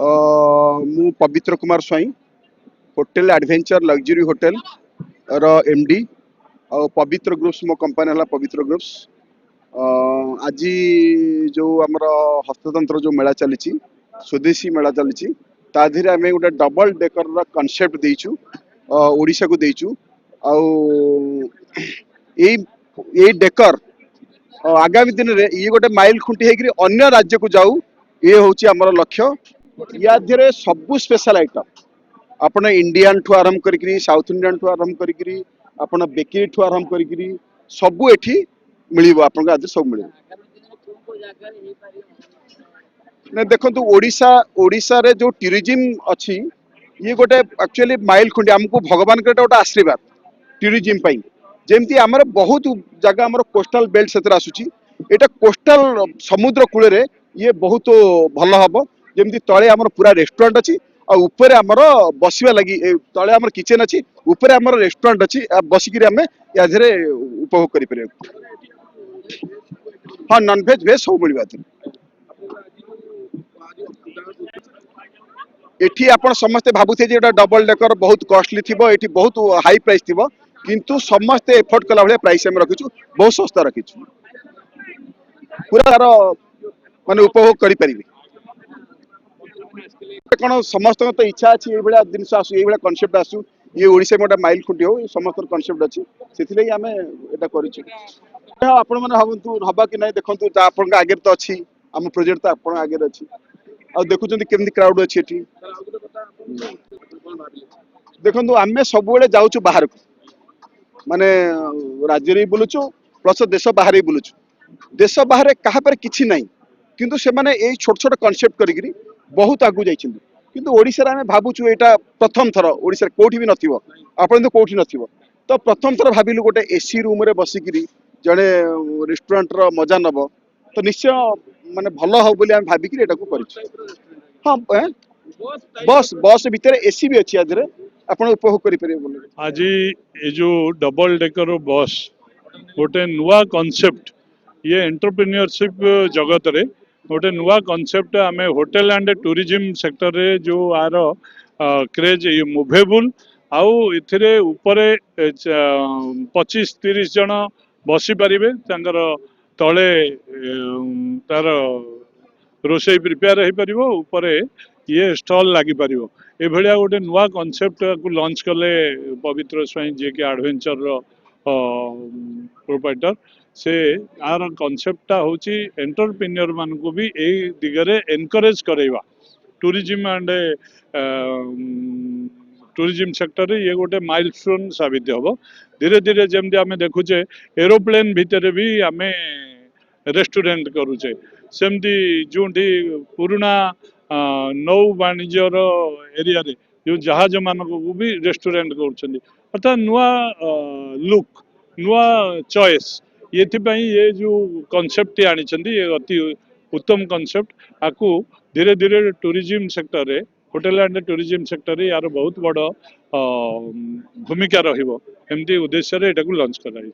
मु Pavitra Kumar Swain hotel adventure luxury hotel रो MD और पवित्र ग्रुप्स मो कंपनी है पवित्र ग्रुप्स। आज जो आमर हस्ततंत्र जो मेला चली स्वदेशी मेला चली ताधीरे आम गोटे डबल डेकर कनसेप्ट देचु ओडिशा को देचु ये डेकर आगामी दिन में ये गोटे माइल खुंटी होकर अन्य राज्य को जाऊ ये हूँ आमर लक्ष्य। या धीरे सबू स्पेशल आइटम आपण इंडियन ठू आरंभ करी साउथ इंडियन ठू आरंभ करी आपण बेकरी ठू आरंभ करी सबू एठी मिलिबो आपन आज सब मिलिबो। ने देखंतु ओडिशा रे जो टूरिज्म अछि ये गोटे एक्चुअली माइल खुंडी हमको भगवान के गोटे आशीर्वाद टूरिज्म पई जेमती हमर बहुत जगह हमर कोस्टल बेल्ट सेतर आसुची एटा कोस्टल समुद्र कूल रे ये बहुत भल हबो जेमती तळे हमर पूरा रेस्टोरेंट अछि और ऊपर हमर बसिबा लगी तळे हमर किचन अछि ऊपर हमर रेस्टोरेंट अछि बसिकिरी हमें या धरे उपभोग करि परियो। हां नॉन वेज वेज सब मिलबा एठी आपण समस्त भाबुथे जे डबल डेकर बहुत कॉस्टली थिबो एठी बहुत हाई प्राइस थिबो किंतु समस्त एफोर्ड कला भले प्राइस हम रखिछु बहुत सस्ता रखिछु पूरा तार माने उपभोग करि परिबे। कौन समस्त तो इच्छा अच्छी ये जिनस आसू ये कनसेप्ट आसू ये ओडिशा में माइल खुंटी हो समस्त कनसेप्ट अच्छी से आम एटा कर आपण मैंने भावतु हवा कि ना देखु आप आगे तो अच्छी आम प्रोजेक्ट तो आप आगे अच्छी आ देखुं केमती क्राउड अच्छी एठी देखु आम सब जाऊँ बाहर को माने राज्य में बुलुचु प्लस देश बाहर बुलुचु देश बाहर क्या किसी ना किंतु से माने ये छोट छोट कनसेप्ट करी बहुत आगू जाइए किंतु ओडिशा आम भावुँ यहाँ प्रथम थर ओडिशा कोठी भी नथिबो आपण तो कोठी नथिबो तो प्रथम थर भाविलु गोटे एसी रूम रे बसिकिरी जड़े रेस्टोरेंट रो मजा नब तो निश्चय माने भल हो बोली आम भाविकी एटा को करिछु। हाँ बस बस भीतर एसी भी अच्छी आदरे आपण उपभोग करि परिबे बोले। आज ये जो डबल डेकर बस गोटे नुआ कॉन्सेप्ट ये एंटरप्रेन्योरशिप जगत रे गोटे नुआ कॉन्सेप्ट आम होटेल एंड टूरिज्म सेक्टर रे जो आर क्रेज ये मुवेबल आउ इथिरे ऊपरे 25-30 जन बसी पारिबे तांकर तले तार रोषे प्रिपेयर हो पार ऊपरे ये स्टॉल लगी पार ए भलिया गोटे नुआ कॉन्सेप्ट को लॉन्च कले पवित्र स्वाई जी के एडवेंचर रो प्रोपाइटर से आर कॉन्सेप्टटा होची एंटरप्रेन्योर मान को भी ए दिगरे एनकरेज करेवा टूरिज्म एंड टूरिज्म सेक्टर रे ये गोटे माइलस्टोन साबित हम धीरे धीरे जमती आम देखुचे एरोप्लेन भितर भी आम रेस्टोरेंट करुचे सेमती जो पुराना नौ वाणिज्यर एरिया रे जो जहाज मान को भी रेस्टोरेंट कर अर्थात नुआ लुक नुआ चॉइस ये जो कॉन्सेप्ट आनी ये अति उत्तम कॉन्सेप्ट आपको धीरे धीरे टूरिज्म सेक्टर रे होटेल एंड टूरिज्म सेक्टर रे यार बहुत बड़ भूमिका रहिबो एमती उद्देश्य रे एटा को लॉन्च कराई।